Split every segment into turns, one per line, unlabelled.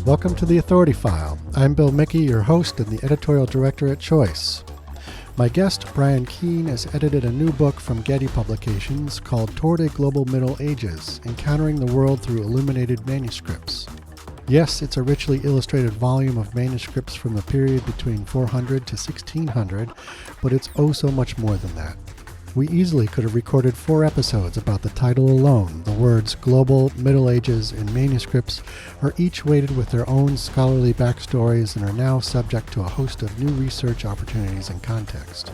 Welcome to the Authority File. I'm Bill Mickey, your host and the editorial director at Choice. My guest, Bryan Keene, has edited a new book from Getty Publications called Toward a Global Middle Ages, Encountering the World Through Illuminated Manuscripts. Yes, it's a richly illustrated volume of manuscripts from the period between 400 to 1600, but it's oh so much more than that. We easily could have recorded 4 episodes about the title alone. The words Global, Middle Ages, and Manuscripts are each weighted with their own scholarly backstories and are now subject to a host of new research opportunities and context.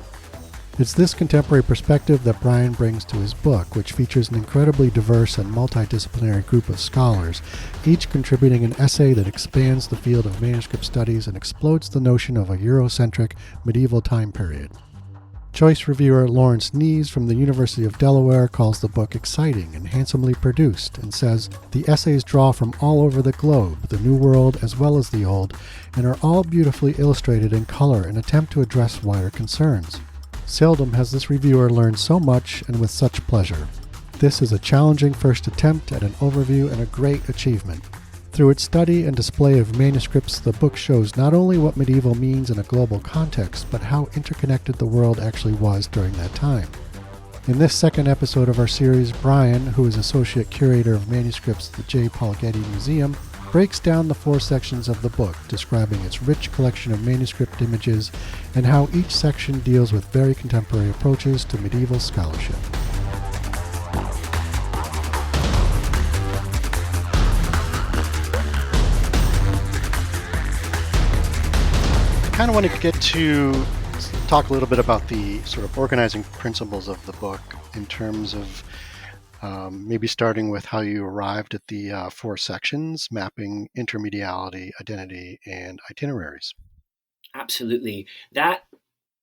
It's this contemporary perspective that Bryan brings to his book, which features an incredibly diverse and multidisciplinary group of scholars, each contributing an essay that expands the field of manuscript studies and explodes the notion of a Eurocentric medieval time period. Choice reviewer Lawrence Nees from the University of Delaware calls the book exciting and handsomely produced and says the essays draw from all over the globe, the New World as well as the Old, and are all beautifully illustrated in color and attempt to address wider concerns. Seldom has this reviewer learned so much and with such pleasure. This is a challenging first attempt at an overview and a great achievement. Through its study and display of manuscripts, the book shows not only what medieval means in a global context, but how interconnected the world actually was during that time. In this second episode of our series, Bryan, who is Associate Curator of Manuscripts at the J. Paul Getty Museum, breaks down the 4 sections of the book, describing its rich collection of manuscript images and how each section deals with very contemporary approaches to medieval scholarship. I kind of want to get to talk a little bit about the sort of organizing principles of the book in terms of maybe starting with how you arrived at the 4 sections, mapping, intermediality, identity, and itineraries.
Absolutely. That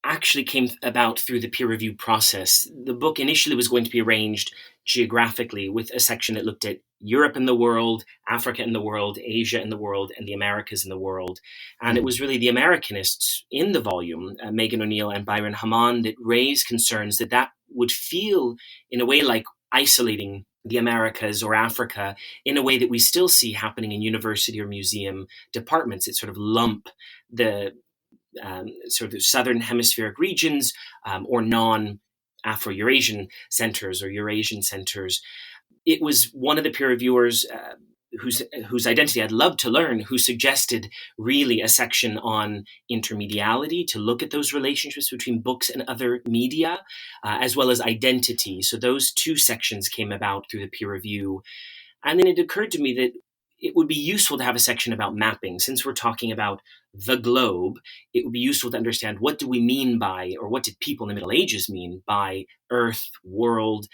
actually came about through the peer review process. The book initially was going to be arranged geographically with a section that looked at Europe and the world, Africa and the world, Asia and the world, and the Americas and the world. And it was really the Americanists in the volume, Megan O'Neill and Byron Hammond, that raised concerns that would feel in a way like isolating the Americas or Africa in a way that we still see happening in university or museum departments. It sort of lump the sort of southern hemispheric regions or non-Afro-Eurasian centers or Eurasian centers. It was one of the peer reviewers whose identity I'd love to learn, who suggested really a section on intermediality to look at those relationships between books and other media, as well as identity. So those 2 sections came about through the peer review. And then it occurred to me that it would be useful to have a section about mapping. Since we're talking about the globe, it would be useful to understand what do we mean by, or what did people in the Middle Ages mean by Earth, world,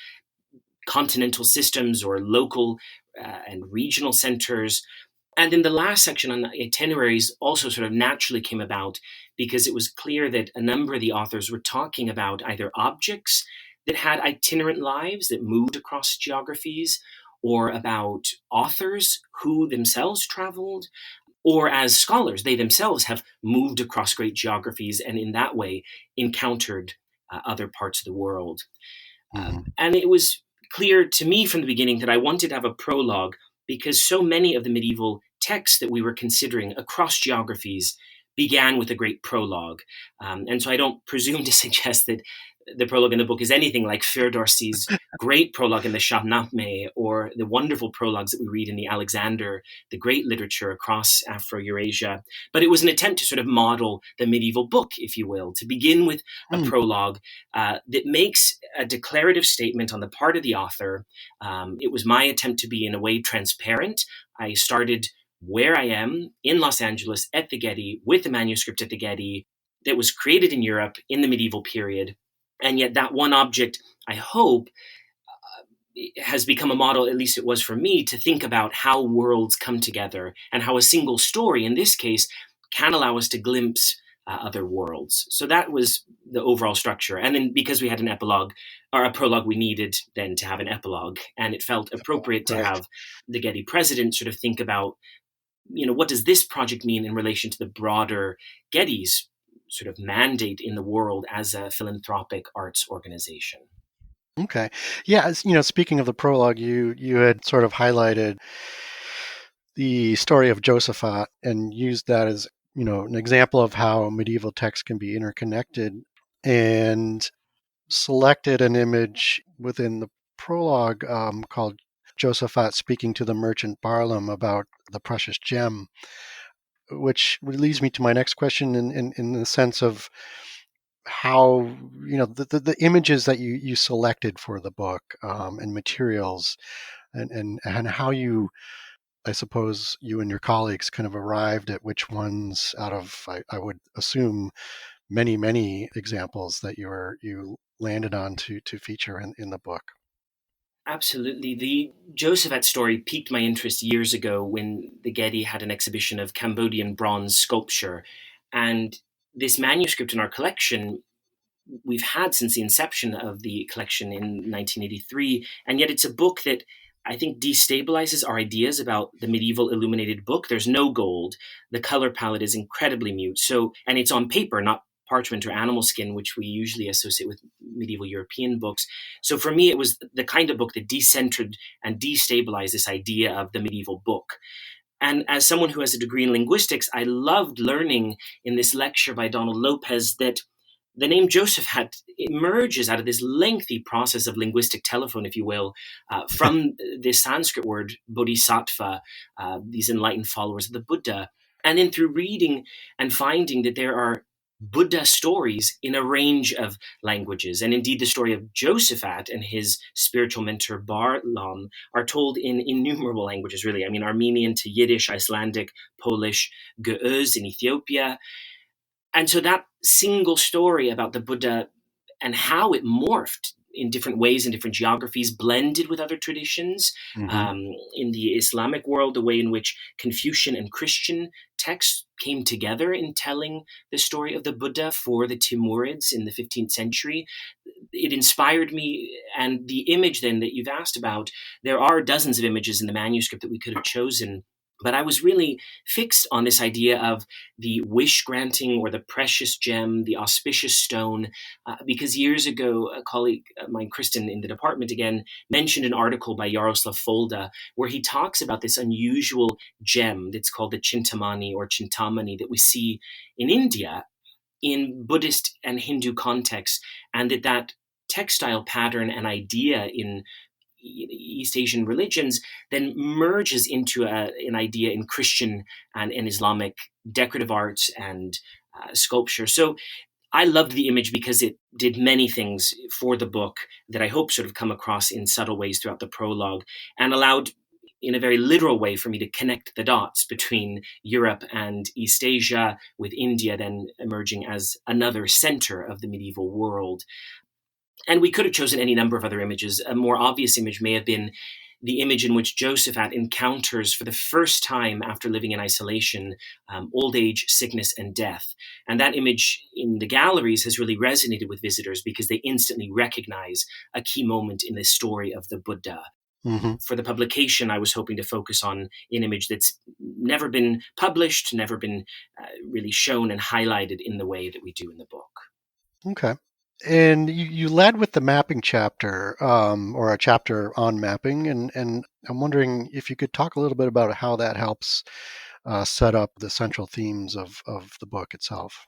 continental systems, or local and regional centers. And then the last section on itineraries also sort of naturally came about because it was clear that a number of the authors were talking about either objects that had itinerant lives that moved across geographies, or about authors who themselves traveled, or as scholars, they themselves have moved across great geographies and in that way encountered other parts of the world. And it was clear to me from the beginning that I wanted to have a prologue because so many of the medieval texts that we were considering across geographies began with a great prologue. And so I don't presume to suggest that the prologue in the book is anything like Ferdowsi's great prologue in the Shahnameh or the wonderful prologues that we read in the Alexander, the great literature across Afro-Eurasia. But it was an attempt to sort of model the medieval book, if you will, to begin with a prologue that makes a declarative statement on the part of the author. It was my attempt to be in a way transparent. I started where I am in Los Angeles at the Getty with the manuscript at the Getty that was created in Europe in the medieval period. And yet that one object, I hope, has become a model, at least it was for me, to think about how worlds come together and how a single story, in this case, can allow us to glimpse other worlds. So that was the overall structure. And then because we had an epilogue, or a prologue, we needed then to have an epilogue. And it felt appropriate to have the Getty president sort of think about, what does this project mean in relation to the broader Getty's sort of mandate in the world as a philanthropic arts organization?
Okay. Yeah, speaking of the prologue, you had sort of highlighted the story of Josephat and used that as, an example of how medieval texts can be interconnected, and selected an image within the prologue called Josephat speaking to the merchant Barlam about the precious gem, which leads me to my next question in the sense of how, the images that you selected for the book, and materials, and how you, I suppose, you and your colleagues kind of arrived at which ones out of, I would assume, many examples that you landed on to feature in the book.
Absolutely. The Josephat story piqued my interest years ago when the Getty had an exhibition of Cambodian bronze sculpture. And this manuscript in our collection, we've had since the inception of the collection in 1983. And yet it's a book that I think destabilizes our ideas about the medieval illuminated book. There's no gold. The color palette is incredibly mute. And it's on paper, not parchment or animal skin, which we usually associate with medieval European books. So for me, it was the kind of book that decentered and destabilized this idea of the medieval book. And as someone who has a degree in linguistics, I loved learning in this lecture by Donald Lopez that the name Josephat emerges out of this lengthy process of linguistic telephone, if you will, from the Sanskrit word bodhisattva, these enlightened followers of the Buddha. And then through reading and finding that there are Buddha stories in a range of languages. And indeed, the story of Josephat and his spiritual mentor Barlam are told in innumerable languages, really. I mean, Armenian to Yiddish, Icelandic, Polish, Ge'ez in Ethiopia. And so that single story about the Buddha and how it morphed in different ways in different geographies, blended with other traditions.
Mm-hmm.
In the Islamic world, the way in which Confucian and Christian texts came together in telling the story of the Buddha for the Timurids in the 15th century. It inspired me. And the image then that you've asked about, there are dozens of images in the manuscript that we could have chosen. But I was really fixed on this idea of the wish granting or the precious gem, the auspicious stone, because years ago, a colleague of mine, Kristen, in the department again, mentioned an article by Jaroslav Folda where he talks about this unusual gem that's called the Chintamani or Chintamani that we see in India in Buddhist and Hindu contexts, and that textile pattern and idea in East Asian religions then merges into an idea in Christian and in Islamic decorative arts and sculpture. So I loved the image because it did many things for the book that I hope sort of come across in subtle ways throughout the prologue, and allowed in a very literal way for me to connect the dots between Europe and East Asia, with India then emerging as another center of the medieval world. And we could have chosen any number of other images. A more obvious image may have been the image in which Josephat encounters for the first time after living in isolation, old age, sickness, and death. And that image in the galleries has really resonated with visitors because they instantly recognize a key moment in the story of the Buddha.
Mm-hmm.
For the publication, I was hoping to focus on an image that's never been published, never been really shown and highlighted in the way that we do in the book.
Okay. And you led with the mapping chapter, or a chapter on mapping, and I'm wondering if you could talk a little bit about how that helps set up the central themes of the book itself.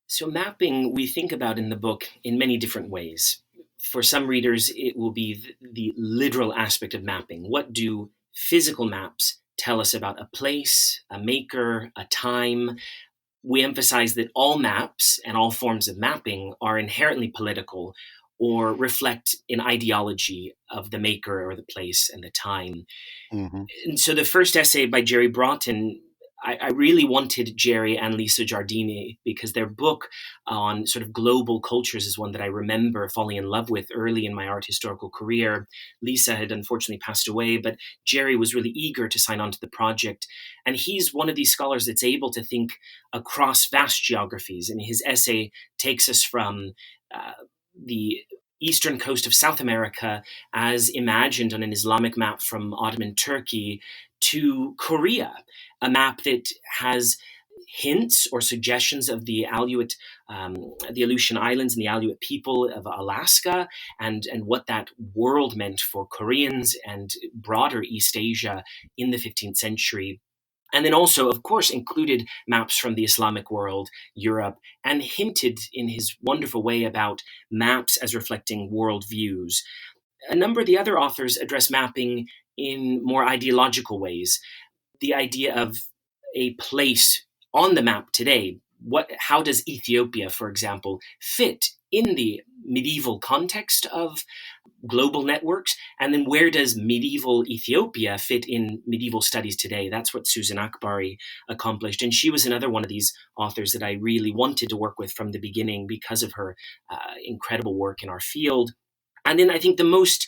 So, mapping we think about in the book in many different ways. For some readers, it will be the literal aspect of mapping. What do physical maps tell us about a place, a maker, a time? We emphasize that all maps and all forms of mapping are inherently political or reflect an ideology of the maker or the place and the time.
Mm-hmm.
And so the first essay by Jerry Broughton, I really wanted Jerry and Lisa Giardini because their book on sort of global cultures is one that I remember falling in love with early in my art historical career. Lisa had unfortunately passed away, but Jerry was really eager to sign on to the project. And he's one of these scholars that's able to think across vast geographies. And his essay takes us from the eastern coast of South America as imagined on an Islamic map from Ottoman Turkey to Korea, a map that has hints or suggestions of the the Aleutian Islands and the Aleut people of Alaska, and what that world meant for Koreans and broader East Asia in the 15th century. And then also, of course, included maps from the Islamic world, Europe, and hinted in his wonderful way about maps as reflecting worldviews. A number of the other authors address mapping in more ideological ways. The idea of a place on the map today. How does Ethiopia, for example, fit in the medieval context of global networks? And then where does medieval Ethiopia fit in medieval studies today? That's what Susan Akbari accomplished. And she was another one of these authors that I really wanted to work with from the beginning because of her incredible work in our field. And then I think the most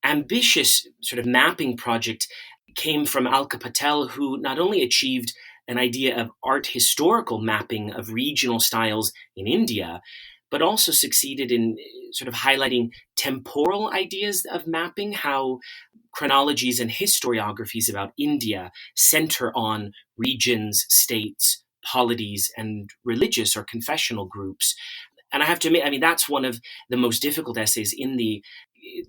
ambitious sort of mapping project came from Alka Patel, who not only achieved an idea of art historical mapping of regional styles in India, but also succeeded in sort of highlighting temporal ideas of mapping, how chronologies and historiographies about India center on regions, states, polities, and religious or confessional groups. And I have to admit, that's one of the most difficult essays in the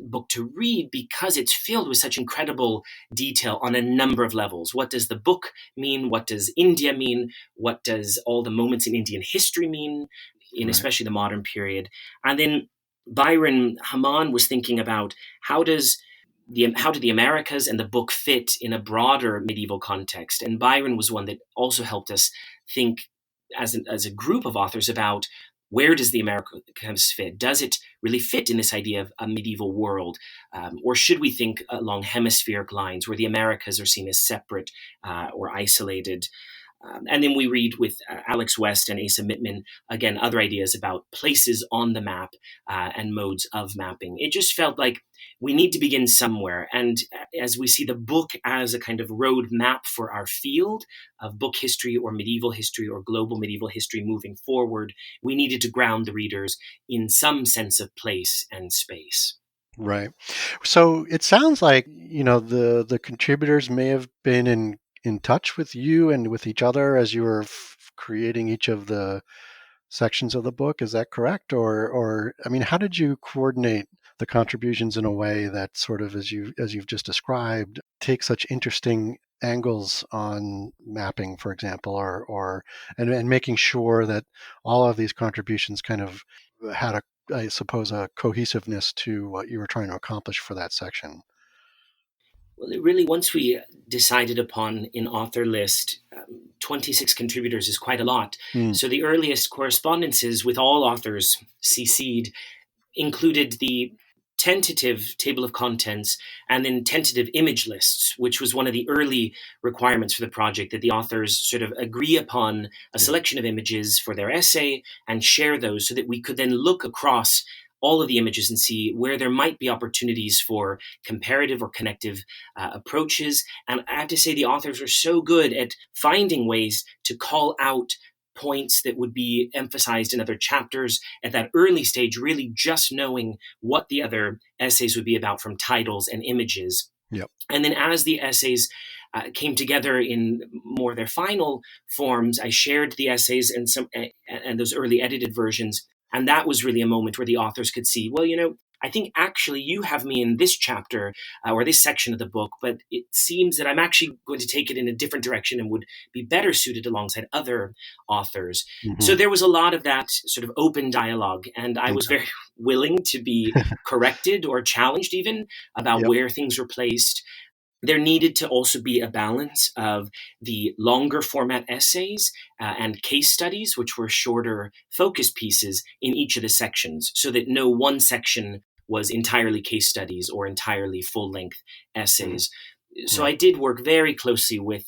book to read because it's filled with such incredible detail on a number of levels. What does the book mean? What does India mean? What does all the moments in Indian history mean, in especially the modern period? And then Byron Haman was thinking about how do the Americas and the book fit in a broader medieval context? And Byron was one that also helped us think as a group of authors about where does the Americas fit? Does it really fit in this idea of a medieval world? Or should we think along hemispheric lines where the Americas are seen as separate or isolated? And then we read with Alex West and Asa Mittman, again, other ideas about places on the map and modes of mapping. It just felt like we need to begin somewhere. And as we see the book as a kind of road map for our field of book history or medieval history or global medieval history moving forward, we needed to ground the readers in some sense of place and space.
Right. So it sounds like, the contributors may have been in touch with you and with each other as you were creating each of the sections of the book. Is that correct? Or how did you coordinate the contributions in a way that sort of, as you've just described, takes such interesting angles on mapping, for example, and making sure that all of these contributions kind of had I suppose, a cohesiveness to what you were trying to accomplish for that section?
Well, once we decided upon an author list, 26 contributors is quite a lot. So the earliest correspondences with all authors CC'd included the tentative table of contents and then tentative image lists, which was one of the early requirements for the project, that the authors sort of agree upon a selection of images for their essay and share those so that we could then look across all of the images and see where there might be opportunities for comparative or connective approaches. And I have to say, the authors are so good at finding ways to call out points that would be emphasized in other chapters at that early stage, really just knowing what the other essays would be about from titles and images.
Yep.
And then as the essays came together in more their final forms, I shared the essays and those early edited versions. And that was really a moment where the authors could see, well, I think actually you have me in this chapter or this section of the book, but it seems that I'm actually going to take it in a different direction and would be better suited alongside other authors. Mm-hmm. So there was a lot of that sort of open dialogue, and I was very willing to be corrected or challenged even about where things were placed. There needed to also be a balance of the longer format essays and case studies, which were shorter focus pieces in each of the sections, so that no one section was entirely case studies or entirely full-length essays. So I did work very closely with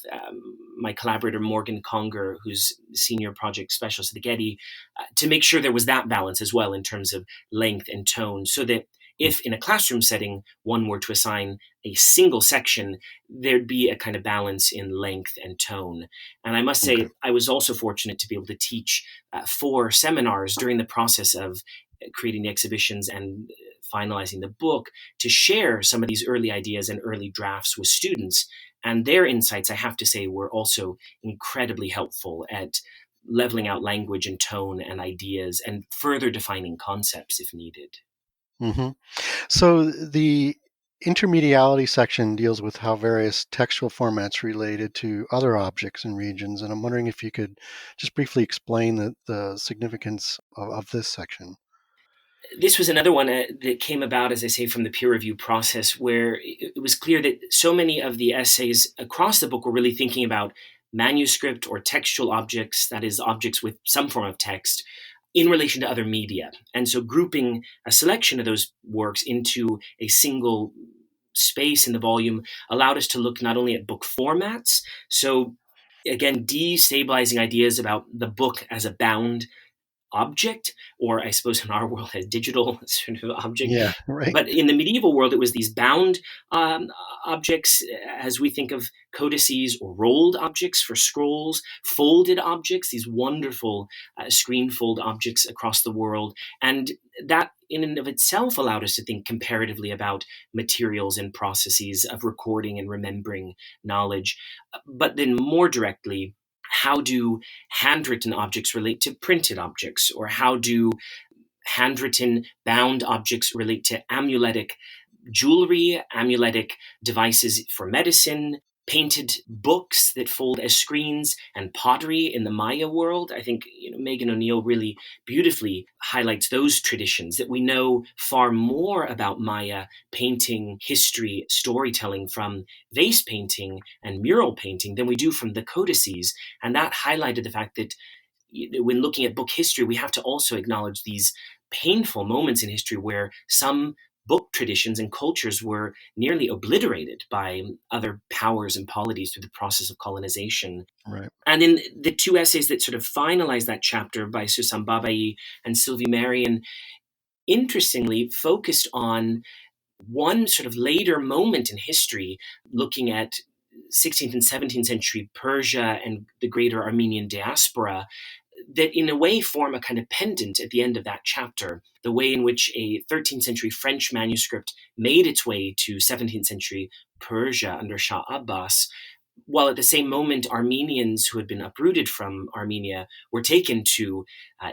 my collaborator, Morgan Conger, who's senior project specialist at the Getty, to make sure there was that balance as well in terms of length and tone, so that if in a classroom setting, one were to assign a single section, there'd be a kind of balance in length and tone. And I must say, I was also fortunate to be able to teach 4 seminars during the process of creating the exhibitions and finalizing the book to share some of these early ideas and early drafts with students. And their insights, I have to say, were also incredibly helpful at leveling out language and tone and ideas and further defining concepts if needed.
Hmm. So the intermediality section deals with how various textual formats related to other objects and regions, and I'm wondering if you could just briefly explain the significance of this section.
This was another one that came about, as I say, from the peer review process, where it was clear that so many of the essays across the book were really thinking about manuscript or textual objects, that is, objects with some form of text, in relation to other media. And so grouping a selection of those works into a single space in the volume allowed us to look not only at book formats, so again, destabilizing ideas about the book as a bound object, or I suppose in our world, a digital sort of object.
Yeah, right.
But in the medieval world, it was these bound objects, as we think of codices, or rolled objects for scrolls, folded objects, these wonderful screen fold objects across the world. And that in and of itself allowed us to think comparatively about materials and processes of recording and remembering knowledge. But then more directly, how do handwritten objects relate to printed objects? Or how do handwritten bound objects relate to amuletic jewelry, amuletic devices for medicine, painted books that fold as screens, and pottery in the Maya world? I think Megan O'Neill really beautifully highlights those traditions, that we know far more about Maya painting history, storytelling from vase painting and mural painting than we do from the codices. And that highlighted the fact that when looking at book history, we have to also acknowledge these painful moments in history where some book traditions and cultures were nearly obliterated by other powers and polities through the process of colonization.
Right.
And in the two essays that sort of finalize that chapter by Susan Babai and Sylvie Marion, interestingly focused on one sort of later moment in history, looking at 16th and 17th century Persia and the greater Armenian diaspora, that in a way form a kind of pendant at the end of that chapter. The way in which a 13th century French manuscript made its way to 17th century Persia under Shah Abbas, while at the same moment Armenians who had been uprooted from Armenia were taken to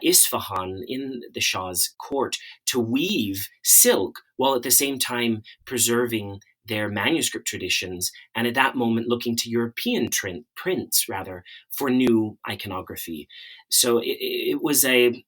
Isfahan in the Shah's court to weave silk, while at the same time preserving their manuscript traditions, and at that moment looking to European prints rather for new iconography. So it was a,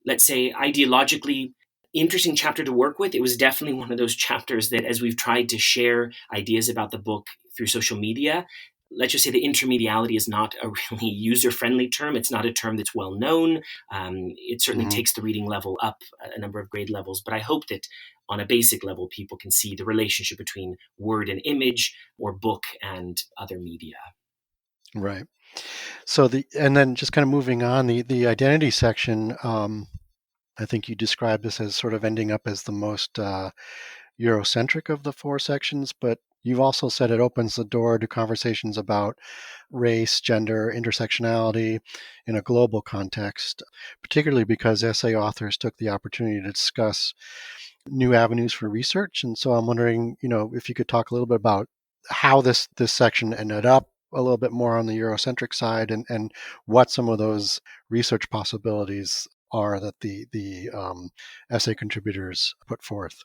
let's say, ideologically interesting chapter to work with. It was definitely one of those chapters that, as we've tried to share ideas about the book through social media, let's just say the intermediality is not a really user-friendly term. It's not a term that's well known. It certainly
Hmm.
takes the reading level up a number of grade levels, but I hope that on a basic level, people can see the relationship between word and image, or book and other media.
Right. So and then just kind of moving on, the identity section, I think you described this as sort of ending up as the most Eurocentric of the four sections, but you've also said it opens the door to conversations about race, gender, intersectionality in a global context, particularly because essay authors took the opportunity to discuss new avenues for research. And so I'm wondering, if you could talk a little bit about how this section ended up a little bit more on the Eurocentric side, and what some of those research possibilities are that the essay contributors put forth.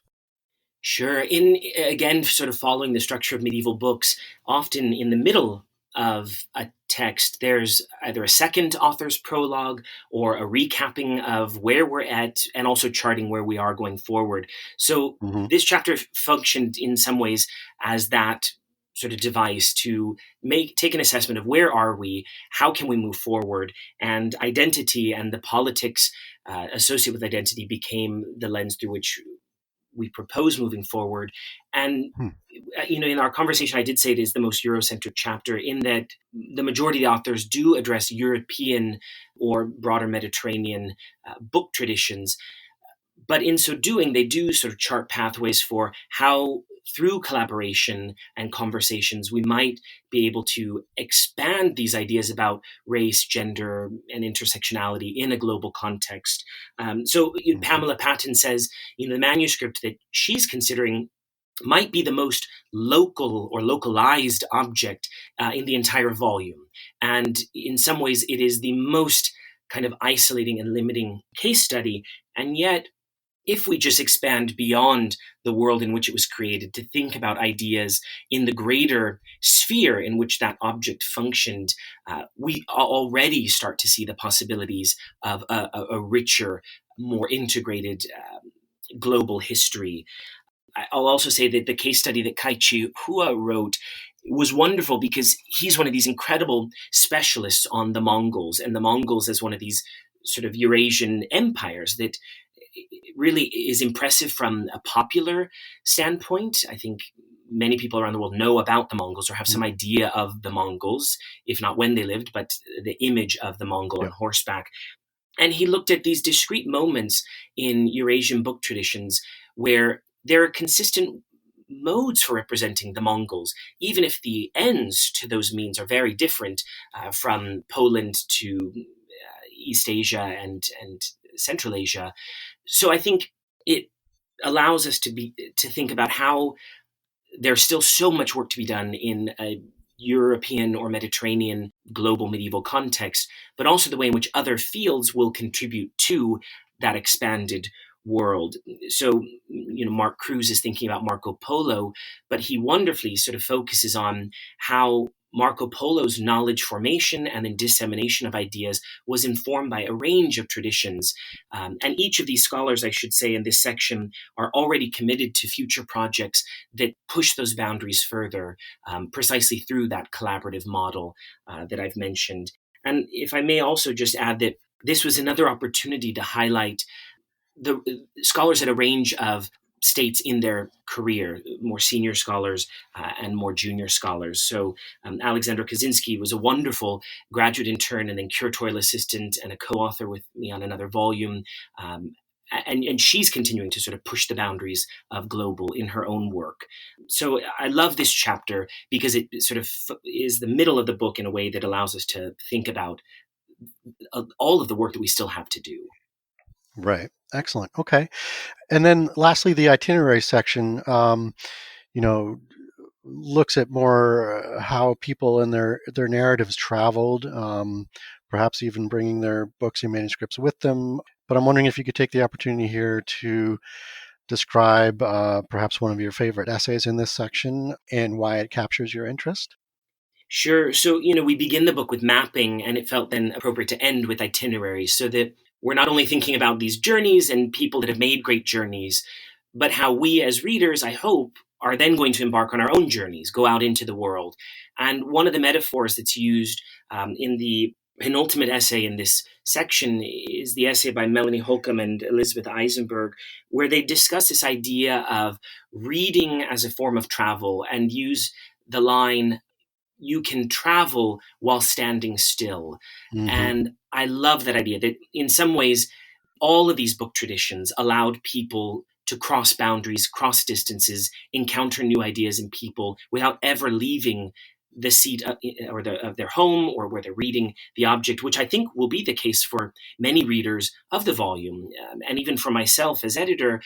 Sure. In again, sort of following the structure of medieval books, often in the middle of a text, there's either a second author's prologue or a recapping of where we're at, and also charting where we are going forward. So
Hmm.
this chapter functioned in some ways as that sort of device to take an assessment of where are we, how can we move forward, and identity and the politics associated with identity became the lens through which we propose moving forward. And
Hmm.
in our conversation, I did say it is the most Eurocentric chapter, in that the majority of the authors do address European or broader Mediterranean book traditions. But in so doing, they do sort of chart pathways for how through collaboration and conversations, we might be able to expand these ideas about race, gender, and intersectionality in a global context. Pamela Patton says, the manuscript that she's considering might be the most local or localized object in the entire volume. And in some ways, it is the most kind of isolating and limiting case study. And yet, if we just expand beyond the world in which it was created to think about ideas in the greater sphere in which that object functioned, we already start to see the possibilities of a richer, more integrated global history. I'll also say that the case study that Kai-Chi Hua wrote was wonderful because he's one of these incredible specialists on the Mongols, and the Mongols as one of these sort of Eurasian empires that really is impressive from a popular standpoint. I think many people around the world know about the Mongols or have some idea of the Mongols, if not when they lived, but the image of the Mongol on horseback. And he looked at these discrete moments in Eurasian book traditions where there are consistent modes for representing the Mongols, even if the ends to those means are very different from Poland to East Asia and Central Asia. So I think it allows us to think about how there's still so much work to be done in a European or Mediterranean global medieval context, but also the way in which other fields will contribute to that expanded world. So, Mark Cruz is thinking about Marco Polo, but he wonderfully sort of focuses on how Marco Polo's knowledge formation and then dissemination of ideas was informed by a range of traditions. And each of these scholars, I should say, in this section are already committed to future projects that push those boundaries further, precisely through that collaborative model that I've mentioned. And if I may also just add that this was another opportunity to highlight the scholars at a range of states in their career, more senior scholars and more junior scholars. So Alexandra Kaczynski was a wonderful graduate intern and then curatorial assistant and a co-author with me on another volume. And she's continuing to sort of push the boundaries of global in her own work. So I love this chapter because it sort of is the middle of the book in a way that allows us to think about all of the work that we still have to do.
Right. Excellent. Okay. And then lastly, the itinerary section, looks at more how people and their narratives traveled, perhaps even bringing their books and manuscripts with them. But I'm wondering if you could take the opportunity here to describe perhaps one of your favorite essays in this section and why it captures your interest.
Sure. So, we begin the book with mapping, and it felt then appropriate to end with itineraries so that we're not only thinking about these journeys and people that have made great journeys, but how we as readers, I hope, are then going to embark on our own journeys, go out into the world. And one of the metaphors that's used in the penultimate essay in this section is the essay by Melanie Holcomb and Elizabeth Eisenberg, where they discuss this idea of reading as a form of travel and use the line, "You can travel while standing still."
Mm-hmm.
And I love that idea that in some ways, all of these book traditions allowed people to cross boundaries, cross distances, encounter new ideas and people without ever leaving the seat of their home or where they're reading the object, which I think will be the case for many readers of the volume. And even for myself as editor,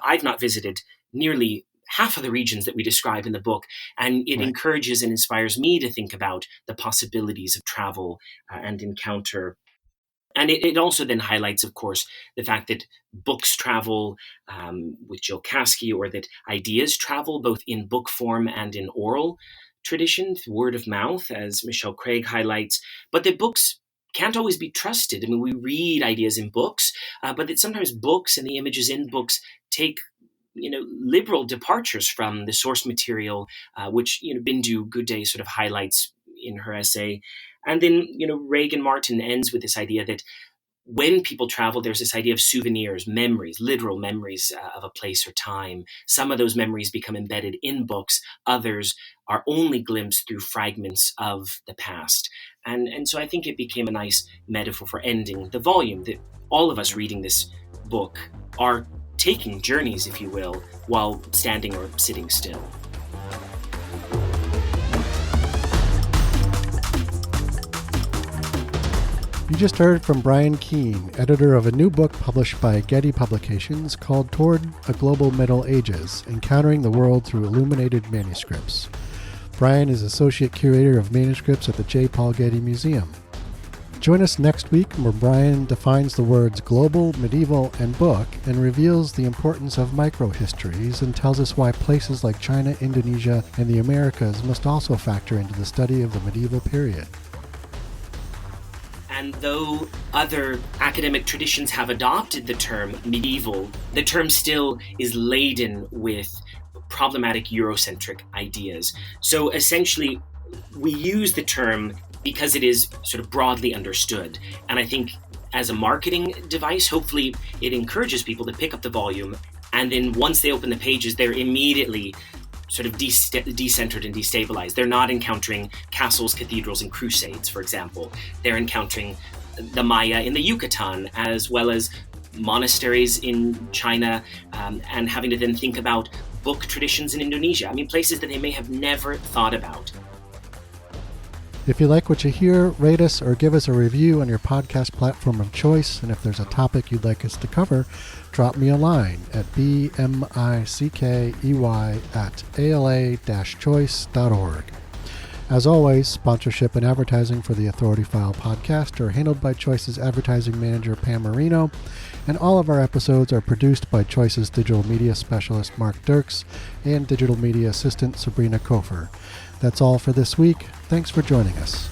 I've not visited nearly half of the regions that we describe in the book, and it encourages and inspires me to think about the possibilities of travel and encounter. And it also then highlights, of course, the fact that books travel with Jill Kasky, or that ideas travel both in book form and in oral tradition, word of mouth, as Michelle Craig highlights, but that books can't always be trusted. I mean, we read ideas in books, but that sometimes books and the images in books take liberal departures from the source material, which Bindu Goodday sort of highlights in her essay. And then Reagan Martin ends with this idea that when people travel, there's this idea of souvenirs, memories, literal memories of a place or time. Some of those memories become embedded in books. Others are only glimpsed through fragments of the past. And so I think it became a nice metaphor for ending the volume, that all of us reading this book are taking journeys, if you will, while standing or sitting still.
You just heard from Bryan Keene, editor of a new book published by Getty Publications called Toward a Global Middle Ages, Encountering the World Through Illuminated Manuscripts. Bryan is Associate Curator of Manuscripts at the J. Paul Getty Museum. Join us next week where Bryan defines the words global, medieval, and book and reveals the importance of microhistories and tells us why places like China, Indonesia, and the Americas must also factor into the study of the medieval period.
And though other academic traditions have adopted the term medieval, the term still is laden with problematic Eurocentric ideas. So essentially, we use the term because it is sort of broadly understood. And I think as a marketing device, hopefully it encourages people to pick up the volume, and then once they open the pages, they're immediately sort of decentered and destabilized. They're not encountering castles, cathedrals, and crusades, for example. They're encountering the Maya in the Yucatan, as well as monasteries in China, and having to then think about book traditions in Indonesia. I mean, places that they may have never thought about.
If you like what you hear, rate us or give us a review on your podcast platform of choice. And if there's a topic you'd like us to cover, drop me a line at bmickey@ala-choice.org. As always, sponsorship and advertising for the Authority File podcast are handled by Choice's advertising manager, Pam Marino, and all of our episodes are produced by Choice's digital media specialist, Mark Dirks, and digital media assistant, Sabrina Kofer. That's all for this week. Thanks for joining us.